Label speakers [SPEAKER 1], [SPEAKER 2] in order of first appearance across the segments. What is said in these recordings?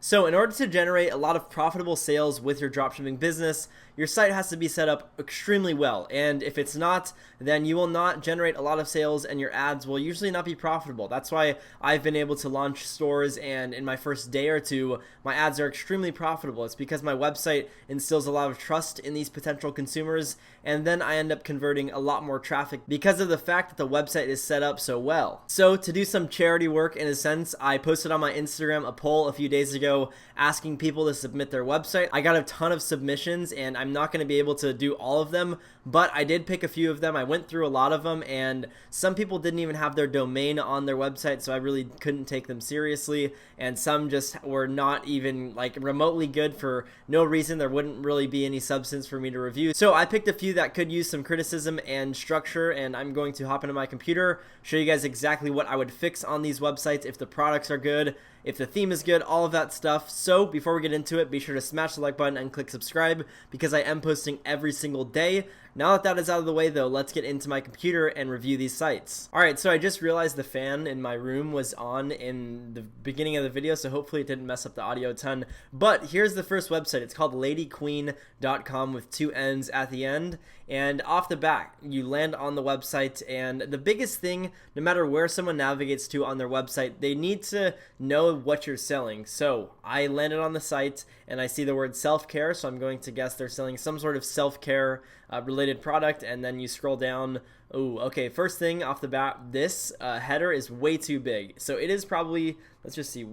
[SPEAKER 1] So in order to generate a lot of profitable sales with your dropshipping business, your site has to be set up extremely well. And if it's not, then you will not generate a lot of sales and your ads will usually not be profitable. That's why I've been able to launch stores, and in my first day or two, my ads are extremely profitable. It's because my website instills a lot of trust in these potential consumers, and then I end up converting a lot more traffic because of the fact that the website is set up so well. So to do some charity work in a sense, I posted on my Instagram a poll a few days ago asking people to submit their website. I got a ton of submissions, and I'm not going to be able to do all of them, but I did pick a few of them. I went through a lot of them, and some people didn't even have their domain on their website, so I really couldn't take them seriously, and some just were not even like remotely good for no reason. There wouldn't really be any substance for me to review. So I picked a few that could use some criticism and structure, and I'm going to hop into my computer, show you guys exactly what I would fix on these websites if the products are good, if the theme is good, all of that stuff. So before we get into it, be sure to smash the like button and click subscribe because I am posting every single day. Now that that is out of the way though, let's get into my computer and review these sites. Alright, so I just realized the fan in my room was on in the beginning of the video, so hopefully it didn't mess up the audio a ton. But here's the first website. It's called ladyqueen.com with 2 N's at the end. And off the bat, you land on the website, and the biggest thing, no matter where someone navigates to on their website, they need to know what you're selling. So I landed on the site and I see the word self-care, so I'm going to guess they're selling some sort of self-care related product. And then you scroll down. Oh, okay, first thing off the bat, this header is way too big. So it is probably, let's just see,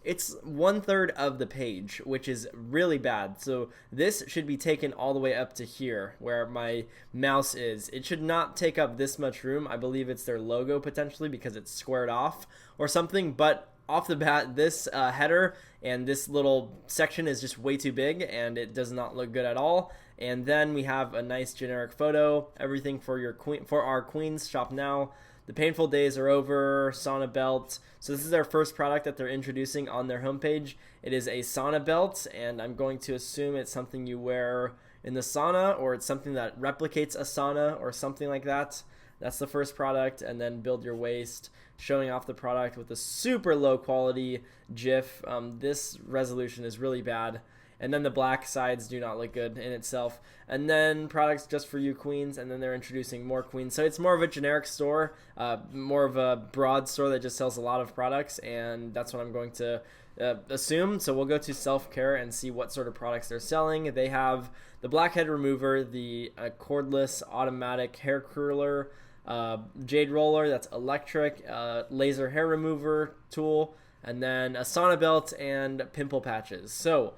[SPEAKER 1] it's 1/3 of the page, which is really bad. So this should be taken all the way up to here where my mouse is. It should not take up this much room. I believe it's their logo potentially because it's squared off or something, but off the bat, this header and this little section is just way too big and it does not look good at all. And then we have a nice generic photo, everything for your queen, for our queens. Shop now. The painful days are over. Sauna belt. So this is their first product that they're introducing on their homepage. It is a sauna belt, and I'm going to assume it's something you wear in the sauna, or it's something that replicates a sauna or something like that. That's the first product. And then build your waist, showing off the product with a super low quality GIF. This resolution is really bad. And then the black sides do not look good in itself. And then products just for you queens, and then they're introducing more queens. So it's more of a generic store, more of a broad store that just sells a lot of products, and that's what I'm going to assume. So we'll go to self-care and see what sort of products they're selling. They have the blackhead remover, the cordless automatic hair curler, jade roller that's electric, laser hair remover tool, and then a sauna belt and pimple patches. So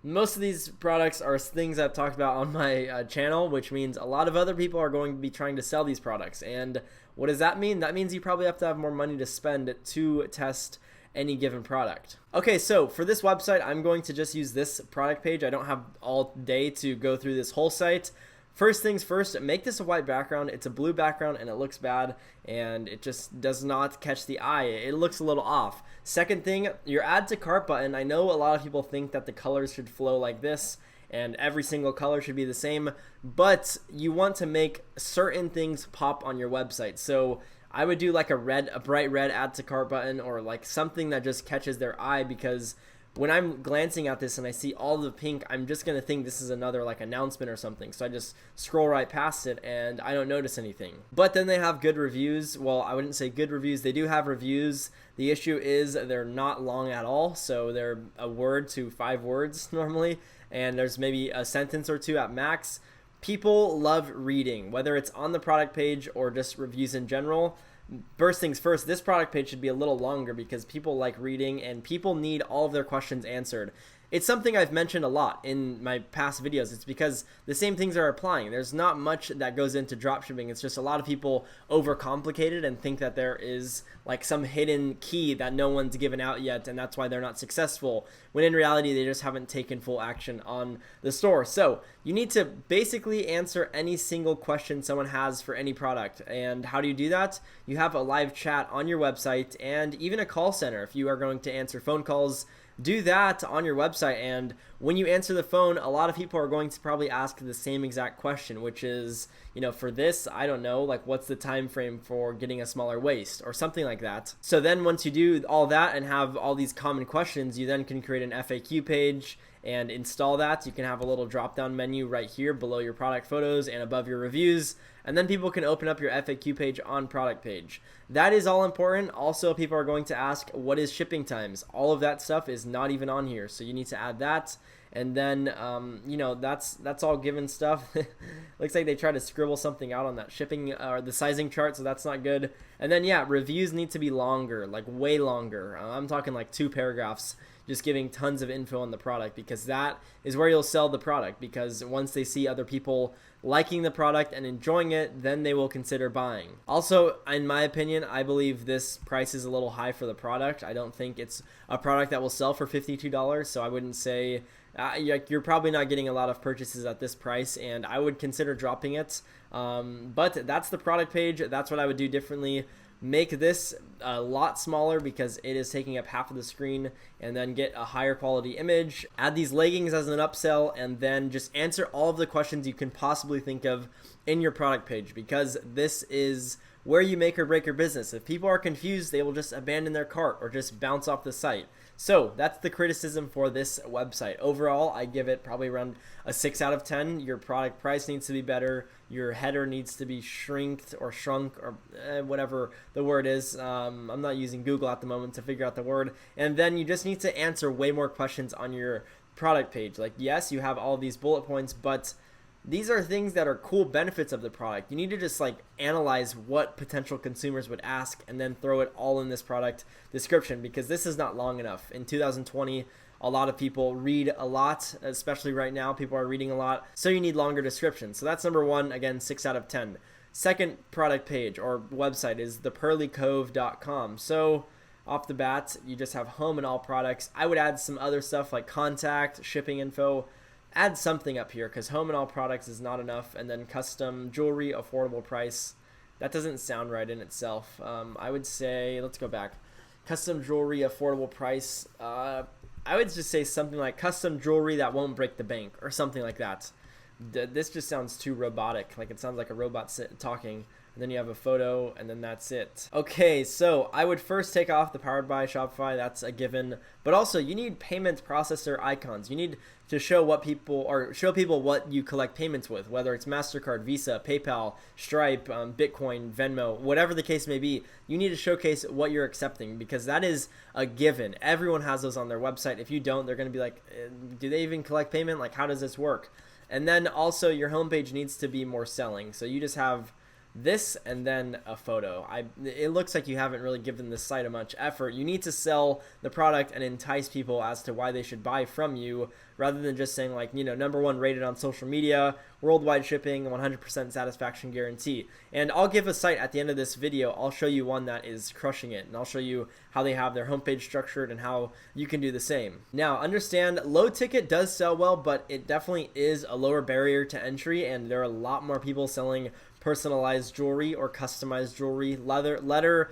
[SPEAKER 1] most of these products are things I've talked about on my channel, which means a lot of other people are going to be trying to sell these products. And what does that mean? That means you probably have to have more money to spend to test any given product. Okay, so for this website, I'm going to just use this product page. I don't have all day to go through this whole site. First things first, make this a white background. It's a blue background and it looks bad and it just does not catch the eye. It looks a little off. Second thing, your add to cart button. I know a lot of people think that the colors should flow like this and every single color should be the same, but you want to make certain things pop on your website. So I would do like a bright red add to cart button, or like something that just catches their eye, because when I'm glancing at this and I see all the pink, I'm just going to think this is another like announcement or something. So I just scroll right past it and I don't notice anything. But then they have good reviews. Well, I wouldn't say good reviews. They do have reviews. The issue is they're not long at all. So they're a word to 5 words normally. And there's maybe a sentence or two at max. People love reading, whether it's on the product page or just reviews in general. First things first, this product page should be a little longer because people like reading and people need all of their questions answered. It's something I've mentioned a lot in my past videos. It's because the same things are applying. There's not much that goes into dropshipping. It's just a lot of people overcomplicate it and think that there is like some hidden key that no one's given out yet, and that's why they're not successful, when in reality they just haven't taken full action on the store. So you need to basically answer any single question someone has for any product. And how do you do that? You have a live chat on your website and even a call center if you are going to answer phone calls. do that on your website. And when you answer the phone, a lot of people are going to probably ask the same exact question, which is, for this, I don't know, like what's the time frame for getting a smaller waist or something like that. So then once you do all that and have all these common questions, you then can create an FAQ page and install that. You can have a little drop down menu right here below your product photos and above your reviews, and then people can open up your FAQ page on product page. That is all important. Also, people are going to ask, what is shipping times? All of that stuff is not even on here, so you need to add that. And then that's all given stuff. Looks like they tried to scribble something out on that shipping or the sizing chart, so that's not good. And then reviews need to be longer, like way longer. I'm talking like 2 paragraphs, just giving tons of info on the product, because that is where you'll sell the product. Because once they see other people liking the product and enjoying it, then they will consider buying. Also, in my opinion, I believe this price is a little high for the product. I don't think it's a product that will sell for $52, so I wouldn't say you're probably not getting a lot of purchases at this price, and I would consider dropping it. But that's the product page. That's what I would do differently. Make this a lot smaller because it is taking up half of the screen, and then get a higher quality image. Add these leggings as an upsell, and then just answer all of the questions you can possibly think of in your product page, because this is where you make or break your business. If people are confused, they will just abandon their cart or just bounce off the site. So that's the criticism for this website. Overall, I give it probably around a 6 out of 10. Your product price needs to be better. Your header needs to be shrunk or whatever the word is. I'm not using Google at the moment to figure out the word. And then you just need to answer way more questions on your product page. Like, yes, you have all these bullet points, but these are things that are cool benefits of the product. You need to just analyze what potential consumers would ask and then throw it all in this product description, because this is not long enough. In 2020, a lot of people read a lot, especially right now, people are reading a lot. So you need longer descriptions. So that's number 1, again, 6 out of 10. Second product page or website is thepearlycove.com. So off the bat, you just have home and all products. I would add some other stuff like contact, shipping info. Add something up here, because home and all products is not enough. And then custom jewelry, affordable price. That doesn't sound right in itself. I would say, let's go back. Custom jewelry, affordable price. I would just say something like custom jewelry that won't break the bank, or something like that. This just sounds too robotic. Like, it sounds like a robot talking. And then you have a photo, and then that's it. Okay, so I would first take off the Powered by Shopify. That's a given. But also, you need payment processor icons. You need to show people what you collect payments with, whether it's MasterCard, Visa, PayPal, Stripe, Bitcoin, Venmo, whatever the case may be. You need to showcase what you're accepting, because that is a given. Everyone has those on their website. If you don't, they're going to be like, do they even collect payment? Like, how does this work? And then also, your homepage needs to be more selling. So you just have this and then a photo. It looks like you haven't really given this site a much effort. You need to sell the product and entice people as to why they should buy from you, rather than just saying number 1 rated on social media, worldwide shipping, 100% satisfaction guarantee. And I'll give a site at the end of this video. I'll show you one that is crushing it, and I'll show you how they have their homepage structured and how you can do the same. Now, understand, low ticket does sell well, but it definitely is a lower barrier to entry, and there are a lot more people selling personalized jewelry or customized jewelry. Leather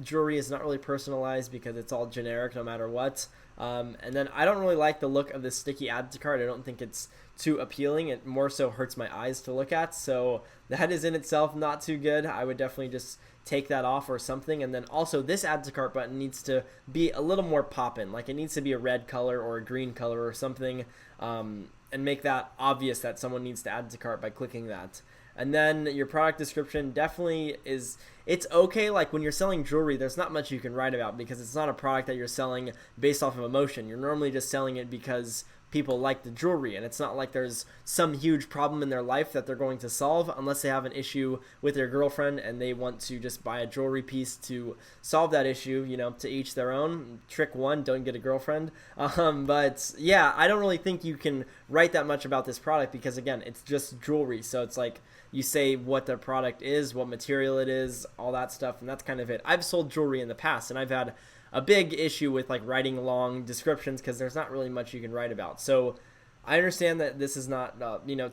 [SPEAKER 1] jewelry is not really personalized because it's all generic no matter what. And then I don't really like the look of this sticky add to cart. I don't think it's too appealing. It more so hurts my eyes to look at. So that is in itself not too good. I would definitely just take that off or something. And then also, this add to cart button needs to be a little more poppin'. Like, it needs to be a red color or a green color or something, and make that obvious that someone needs to add to cart by clicking that. And then your product description definitely it's okay. Like, when you're selling jewelry, there's not much you can write about, because it's not a product that you're selling based off of emotion. You're normally just selling it because people like the jewelry, and it's not like there's some huge problem in their life that they're going to solve, unless they have an issue with their girlfriend and they want to just buy a jewelry piece to solve that issue. To each their own. Trick 1, don't get a girlfriend. But yeah, I don't really think you can write that much about this product, because again, it's just jewelry. So it's like, you say what the product is, what material it is, all that stuff, and that's kind of it. I've sold jewelry in the past, and I've had a big issue with writing long descriptions, because there's not really much you can write about. So I understand that this is not,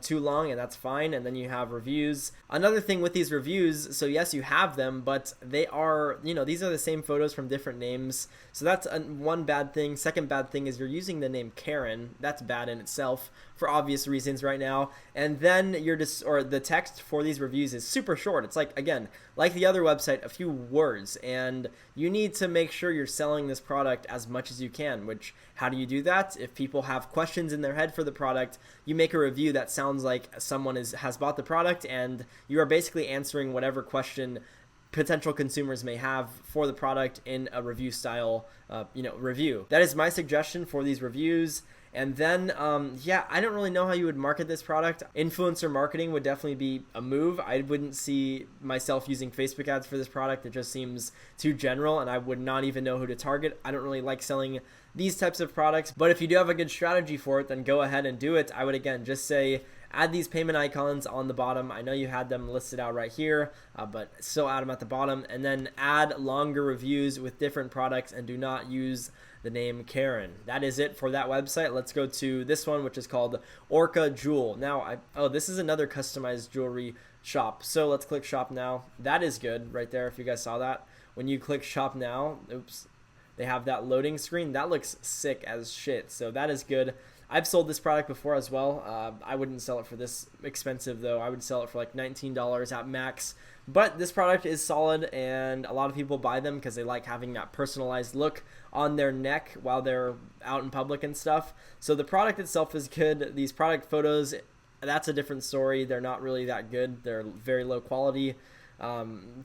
[SPEAKER 1] too long, and that's fine. And then you have reviews. Another thing with these reviews, so yes, you have them, but they are, these are the same photos from different names. So that's one bad thing. Second bad thing is you're using the name Karen. That's bad in itself for obvious reasons right now. And then the text for these reviews is super short. It's like, again, like the other website, a few words, and you need to make sure you're selling this product as much as you can, which, how do you do that? If people have questions in their head for the product, you make a review that sounds like someone has bought the product, and you are basically answering whatever question potential consumers may have for the product in a review style, review. That is my suggestion for these reviews. And then, I don't really know how you would market this product. Influencer marketing would definitely be a move. I wouldn't see myself using Facebook ads for this product. It just seems too general, and I would not even know who to target. I don't really like selling these types of products, but if you do have a good strategy for it, then go ahead and do it. I would, again, just say add these payment icons on the bottom. I know you had them listed out right here, but still add them at the bottom, and then add longer reviews with different products, and do not use the name Karen. That is it for that website. Let's go to this one, which is called Orca Jewel. Now, this is another customized jewelry shop. So let's click shop now. That is good right there. If you guys saw that, when you click shop now, they have that loading screen. That looks sick as shit. So that is good. I've sold this product before as well. I wouldn't sell it for this expensive though. I would sell it for like $19 at max. But this product is solid, and a lot of people buy them because they like having that personalized look on their neck while they're out in public and stuff. So the product itself is good. These product photos, that's a different story. They're not really that good. They're very low quality.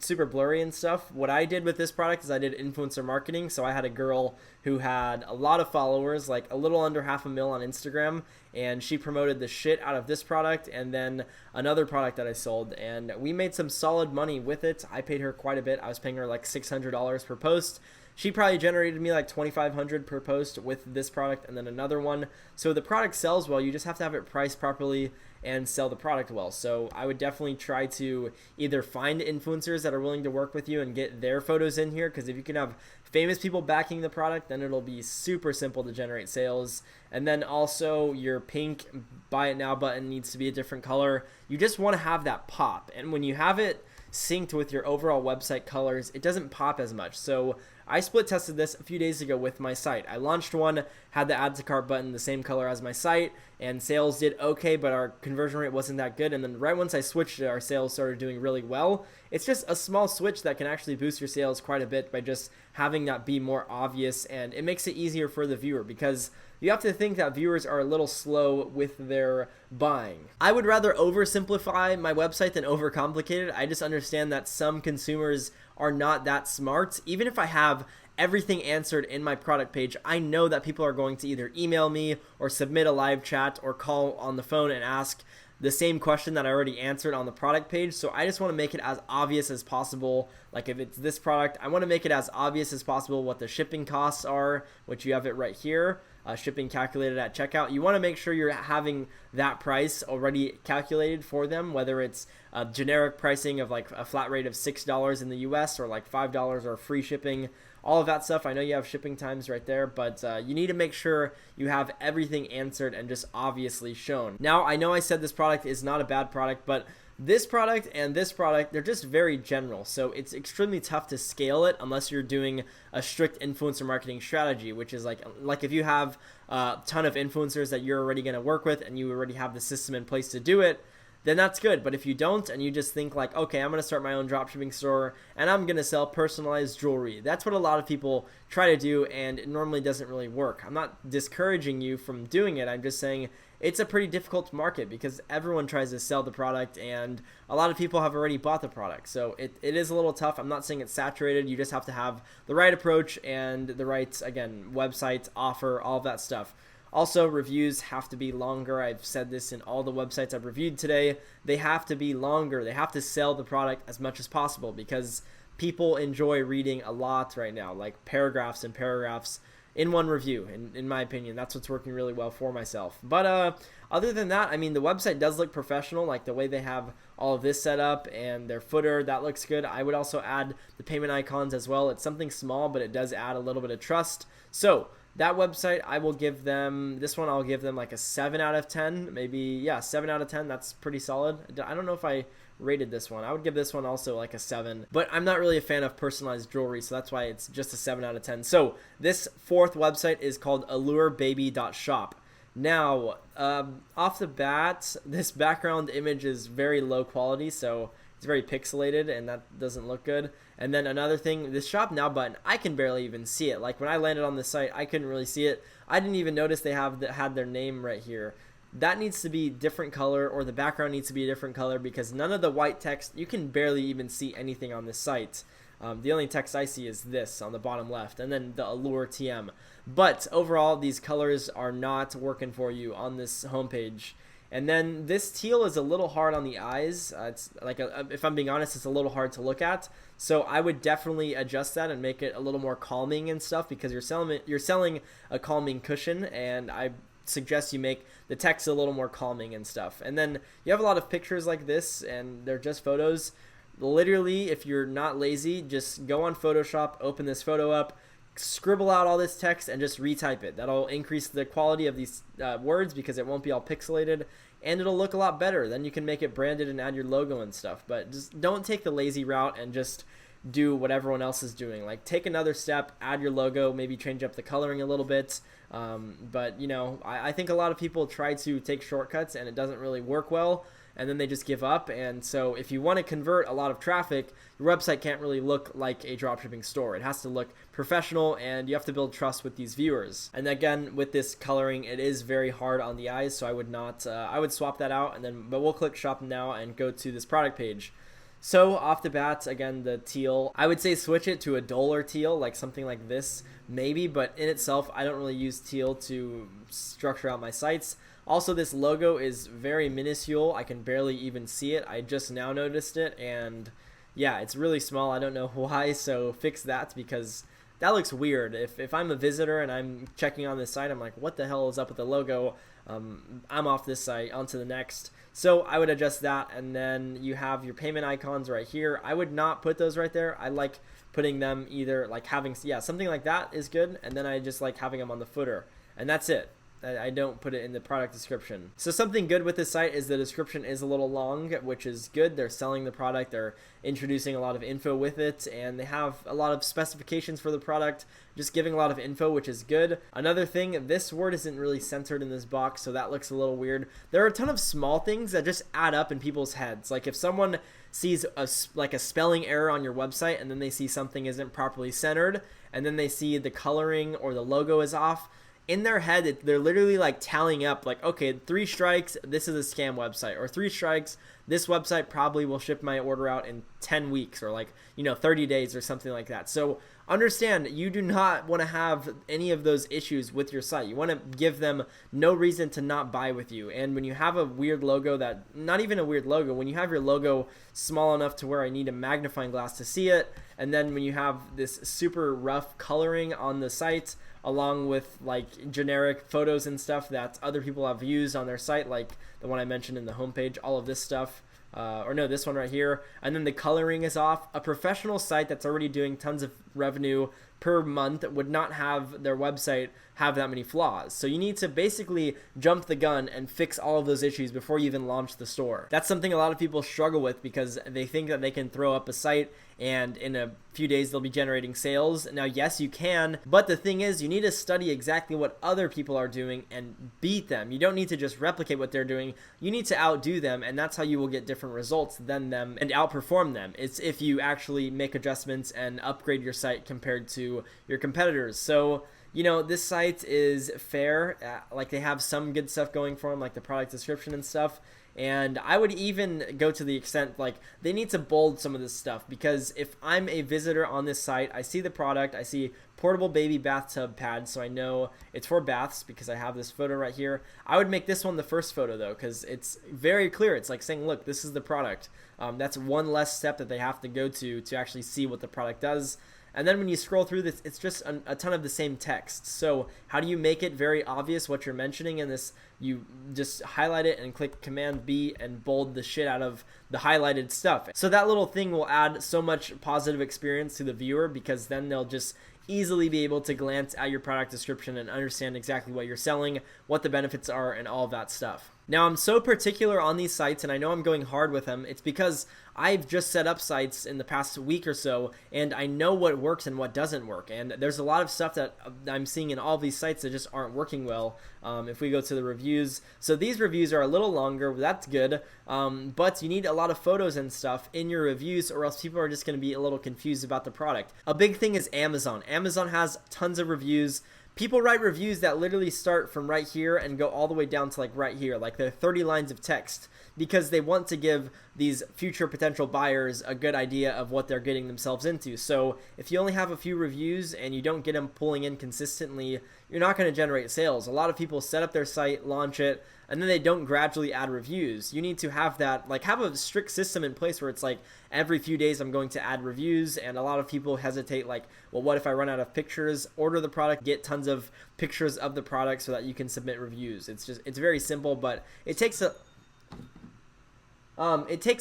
[SPEAKER 1] Super blurry and stuff. What I did with this product is I did influencer marketing. So I had a girl who had a lot of followers, like a little under 500,000 on Instagram, and she promoted the shit out of this product and then another product that I sold, and we made some solid money with it. I paid her quite a bit. I was paying her like $600 per post. She probably generated me like $2,500 per post with this product and then another one. So the product sells well. You just have to have it priced properly and sell the product well. So I would definitely try to either find influencers that are willing to work with you and get their photos in here, because if you can have famous people backing the product, then it'll be super simple to generate sales. And then also your pink buy it now button needs to be a different color. You just want to have that pop. And when you have it synced with your overall website colors, it doesn't pop as much. So I split tested this a few days ago with my site. I launched one, had the add to cart button the same color as my site, and sales did okay, but our conversion rate wasn't that good. And then right once I switched it, our sales started doing really well. It's just a small switch that can actually boost your sales quite a bit by just having that be more obvious, and it makes it easier for the viewer, because you have to think that viewers are a little slow with their buying. I would rather oversimplify my website than overcomplicate it. I just understand that some consumers are not that smart. Even if I have everything answered in my product page, I know that people are going to either email me or submit a live chat or call on the phone and ask the same question that I already answered on the product page. So I just want to make it as obvious as possible. Like if it's this product, I want to make it as obvious as possible what the shipping costs are, which you have it right here. Shipping calculated at checkout. You want to make sure you're having that price already calculated for them, whether it's a generic pricing of like a flat rate of $6 in the US or like $5 or free shipping, all of that stuff. I know you have shipping times right there, but you need to make sure you have everything answered and just obviously shown. Now, I know I said this product is not a bad product, but this product and this product, they're just very general. So it's extremely tough to scale it unless you're doing a strict influencer marketing strategy, which is like if you have a ton of influencers that you're already going to work with and you already have the system in place to do it, then that's good. But if you don't, and you just think like, okay, I'm going to start my own dropshipping store and I'm going to sell personalized jewelry, that's what a lot of people try to do, and it normally doesn't really work. I'm not discouraging you from doing it. I'm just saying it's a pretty difficult market because everyone tries to sell the product and a lot of people have already bought the product. So it is a little tough. I'm not saying it's saturated. You just have to have the right approach and the right, again, website, offer, all of that stuff. Also, reviews have to be longer. I've said this in all the websites I've reviewed today. They have to be longer. They have to sell the product as much as possible because people enjoy reading a lot right now, like paragraphs and paragraphs in one review, in my opinion. That's what's working really well for myself. But other than that, I mean, the website does look professional, like the way they have all of this set up and their footer, that looks good. I would also add the payment icons as well. It's something small, but it does add a little bit of trust. So that website, I will give them, this one I'll give them like a 7 out of 10, maybe, yeah, 7 out of 10. That's pretty solid. I don't know if I rated this one. I would give this one also like a 7, but I'm not really a fan of personalized jewelry, so that's why it's just a 7 out of 10. So this fourth website is called allurebaby.shop. Now, off the bat, this background image is very low quality, so it's very pixelated, and that doesn't look good. And then another thing, this Shop Now button, I can barely even see it. Like when I landed on the site, I couldn't really see it. I didn't even notice they had their name right here. That needs to be different color, or the background needs to be a different color, because none of the white text, you can barely even see anything on this site. The only text I see is this on the bottom left, and then the Allure TM. But overall, these colors are not working for you on this homepage. And then this teal is a little hard on the eyes. It's like, if I'm being honest, it's a little hard to look at. So I would definitely adjust that and make it a little more calming and stuff, because you're selling a calming cushion, and I suggest you make the text a little more calming and stuff. And then you have a lot of pictures like this, and they're just photos. Literally, if you're not lazy, just go on Photoshop, open this photo up, scribble out all this text, and just retype it. That'll increase the quality of these words, because it won't be all pixelated, and it'll look a lot better. Then you can make it branded and add your logo and stuff. But just don't take the lazy route and just do what everyone else is doing. Like, take another step, add your logo, maybe change up the coloring a little bit. But you know, I think a lot of people try to take shortcuts, and it doesn't really work well, and then they just give up. And so if you want to convert a lot of traffic, your website can't really look like a dropshipping store. It has to look professional, and you have to build trust with these viewers. And again, with this coloring, it is very hard on the eyes, so I would not, I would swap that out. And then, but we'll click Shop Now and go to this product page. So off the bat, again, the teal, I would say switch it to a duller teal, like something like this, maybe, but in itself, I don't really use teal to structure out my sites. Also, this logo is very minuscule. I can barely even see it. I just now noticed it, and yeah, it's really small. I don't know why, so fix that, because that looks weird. If I'm a visitor and I'm checking on this site, I'm like, what the hell is up with the logo? I'm off this site, onto the next. So I would adjust that, and then you have your payment icons right here. I would not put those right there. I like putting them either like having, yeah, something like that is good, and then I just like having them on the footer, and that's it. I don't put it in the product description. So something good with this site is the description is a little long, which is good. They're selling the product, they're introducing a lot of info with it, and they have a lot of specifications for the product, just giving a lot of info, which is good. Another thing, this word isn't really centered in this box, so that looks a little weird. There are a ton of small things that just add up in people's heads. Like if someone sees a spelling error on your website, and then they see something isn't properly centered, and then they see the coloring or the logo is off, in their head, they're literally like tallying up, like, okay, 3 strikes, this is a scam website, or 3 strikes, this website probably will ship my order out in 10 weeks, or like, 30 days or something like that. So understand, you do not want to have any of those issues with your site. You want to give them no reason to not buy with you. And when you have a weird logo not even a weird logo, when you have your logo small enough to where I need a magnifying glass to see it, and then when you have this super rough coloring on the site, along with like generic photos and stuff that other people have used on their site, like the one I mentioned in the homepage, all of this stuff, or no, this one right here, and then the coloring is off. A professional site that's already doing tons of revenue per month would not have their website have that many flaws. So you need to basically jump the gun and fix all of those issues before you even launch the store. That's something a lot of people struggle with, because they think that they can throw up a site and in a few days they'll be generating sales. Now, yes, you can, but the thing is, you need to study exactly what other people are doing and beat them. You don't need to just replicate what they're doing. You need to outdo them, and that's how you will get different results than them and outperform them. It's if you actually make adjustments and upgrade your site compared to your competitors. So this site is fair. Like, they have some good stuff going for them, like the product description and stuff. And I would even go to the extent, like, they need to bold some of this stuff, because if I'm a visitor on this site, I see the product, I see portable baby bathtub pad, so I know it's for baths because I have this photo right here. I would make this one the first photo, though, because it's very clear. It's like saying, look, this is the product. That's one less step that they have to go to actually see what the product does. And then when you scroll through this, it's just a ton of the same text. So how do you make it very obvious what you're mentioning in this? You just highlight it and click Command B and bold the shit out of the highlighted stuff. So that little thing will add so much positive experience to the viewer, because then they'll just easily be able to glance at your product description and understand exactly what you're selling, what the benefits are, and all of that stuff. Now, I'm so particular on these sites, and I know I'm going hard with them. It's because I've just set up sites in the past week or so, and I know what works and what doesn't work. And there's a lot of stuff that I'm seeing in all of these sites that just aren't working well. If we go to the reviews, so these reviews are a little longer. That's good, but you need a lot of photos and stuff in your reviews, or else people are just going to be a little confused about the product. A big thing is Amazon. Amazon has tons of reviews. People write reviews that literally start from right here and go all the way down to like right here, like they're 30 lines of text, because they want to give these future potential buyers a good idea of what they're getting themselves into. So if you only have a few reviews and you don't get them pulling in consistently, you're not going to generate sales. A lot of people set up their site, launch it, and then they don't gradually add reviews. You need to have that, like have a strict system in place where it's like every few days I'm going to add reviews, and a lot of people hesitate like, well, what if I run out of pictures? Order the product, get tons of pictures of the product so that you can submit reviews. It's very simple, but it takes a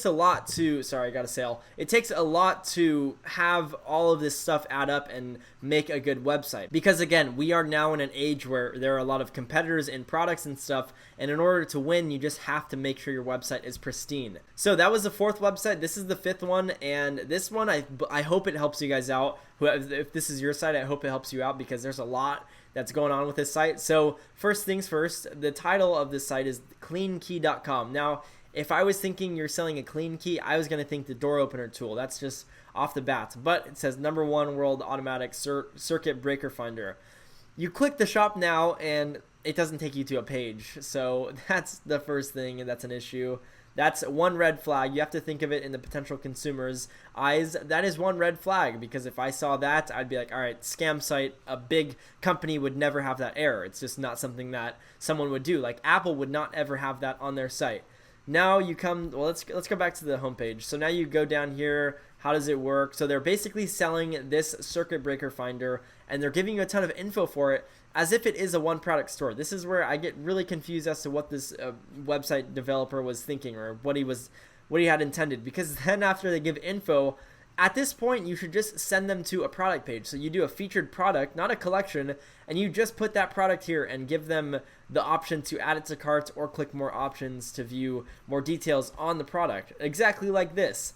[SPEAKER 1] lot to, sorry, I got a sale. It takes a lot to have all of this stuff add up and make a good website. Because again, we are now in an age where there are a lot of competitors in products and stuff, and in order to win, you just have to make sure your website is pristine. So that was the fourth website. This is the fifth one, and this one, I hope it helps you guys out. If this is your site, I hope it helps you out, because there's a lot that's going on with this site. So first things first, the title of this site is cleankey.com. Now, if I was thinking you're selling a clean key, I was going to think the door opener tool. That's just off the bat. But it says #1 world automatic circuit breaker finder. You click the shop now and it doesn't take you to a page. So that's the first thing, and that's an issue. That's one red flag. You have to think of it in the potential consumer's eyes. That is one red flag, because if I saw that, I'd be like, all right, scam site. A big company would never have that error. It's just not something that someone would do. Like Apple would not ever have that on their site. Now you come, well, let's go back to the homepage. So now you go down here. How does it work? So they're basically selling this circuit breaker finder, and they're giving you a ton of info for it as if it is a one product store. This is where I get really confused as to what this website developer was thinking, or what he had intended, because then after they give info, at this point, you should just send them to a product page. So you do a featured product, not a collection, and you just put that product here and give them the option to add it to cart or click more options to view more details on the product. Exactly like this.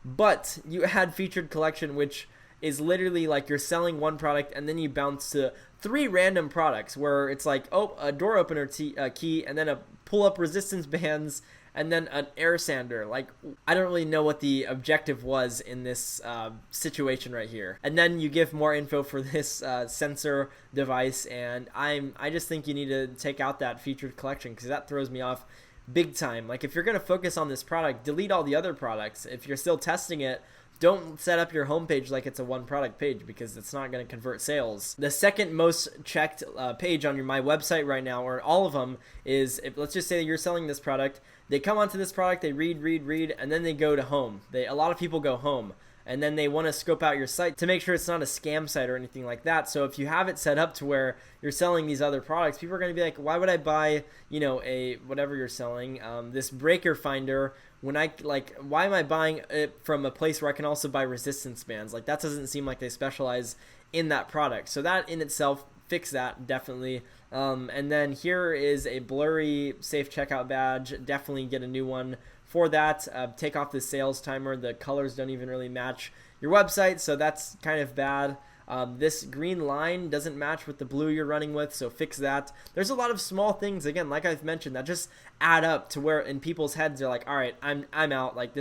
[SPEAKER 1] But you add featured collection, which is literally like you're selling one product and then you bounce to 3 random products where it's like, oh, a door opener key, and then a pull-up resistance bands, and then an air sander. Like, I don't really know what the objective was in this situation right here. And then you give more info for this sensor device, and I just think you need to take out that featured collection, because that throws me off big time. Like, if you're going to focus on this product, delete all the other products. If you're still testing it, don't set up your homepage like it's a one product page, because it's not going to convert sales. The second most checked page on my website right now, or all of them, is, if let's just say that you're selling this product, they come onto this product, they read, and then they go to home. A lot of people go home, and then they want to scope out your site to make sure it's not a scam site or anything like that. So if you have it set up to where you're selling these other products, people are going to be like, why would I buy, a whatever you're selling, this breaker finder, when why am I buying it from a place where I can also buy resistance bands? Like, that doesn't seem like they specialize in that product. So that in itself, fix that, definitely. And then here is a blurry safe checkout badge. Definitely get a new one for that. Take off the sales timer. The colors don't even really match your website, so that's kind of bad. This green line doesn't match with the blue you're running with, so fix that. There's a lot of small things, again, like I've mentioned, that just add up to where in people's heads they're like, all right, I'm out. Like,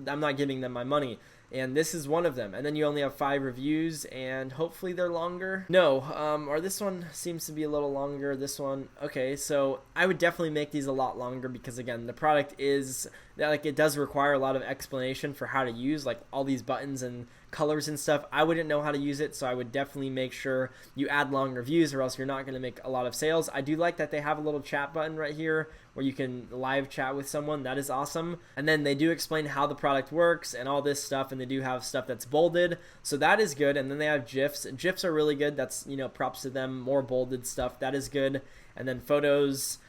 [SPEAKER 1] I'm not giving them my money. And this is one of them. And then you only have 5 reviews, and hopefully they're longer. No, or this one seems to be a little longer. This one, okay, so I would definitely make these a lot longer, because again, the product is, like, it does require a lot of explanation for how to use, like, all these buttons and colors and stuff. I wouldn't know how to use it, so I would definitely make sure you add long reviews, or else you're not going to make a lot of sales. I do like that they have a little chat button right here where you can live chat with someone. That is awesome. And then they do explain how the product works and all this stuff, and they do have stuff that's bolded, so that is good. And then they have GIFs. GIFs are really good. That's, props to them. More bolded stuff, that is good. And then photos.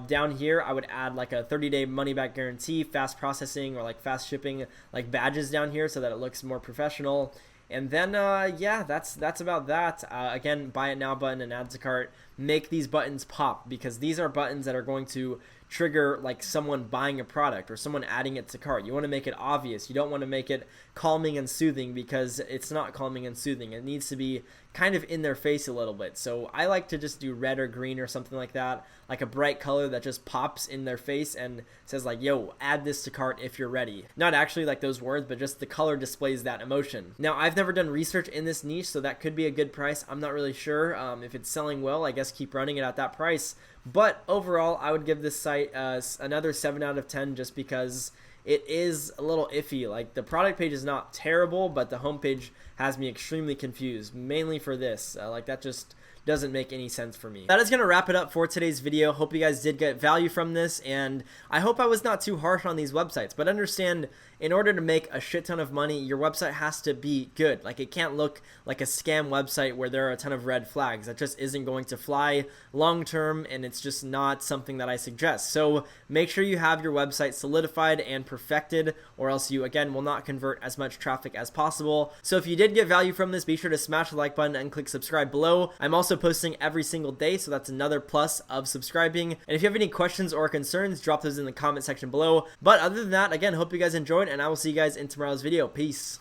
[SPEAKER 1] Down here, I would add like a 30-day money-back guarantee, fast processing, or like fast shipping, like badges down here, so that it looks more professional. And then, yeah, that's about that. Again, buy it now button and add to cart. Make these buttons pop, because these are buttons that are going to trigger like someone buying a product or someone adding it to cart. You want to make it obvious. You don't want to make it calming and soothing, because it's not calming and soothing. It needs to be kind of in their face a little bit. So I like to just do red or green or something like that, like a bright color that just pops in their face and says like, yo, add this to cart if you're ready. Not actually like those words, but just the color displays that emotion. Now, I've never done research in this niche, so that could be a good price. I'm not really sure. If it's selling well, I guess keep running it at that price. But overall, I would give this site another 7 out of 10, just because it is a little iffy. Like, the product page is not terrible, but the homepage has me extremely confused, mainly for this. Like, that just doesn't make any sense for me. That is going to wrap it up for today's video. Hope you guys did get value from this, and I hope I was not too harsh on these websites. But understand, in order to make a shit ton of money, your website has to be good. Like, it can't look like a scam website where there are a ton of red flags. That just isn't going to fly long term, and it's just not something that I suggest. So make sure you have your website solidified and perfected, or else you, again, will not convert as much traffic as possible. So if you did get value from this, be sure to smash the like button and click subscribe below. I'm also posting every single day, so that's another plus of subscribing. And if you have any questions or concerns, drop those in the comment section below. But other than that, again, hope you guys enjoyed, and I will see you guys in tomorrow's video. Peace.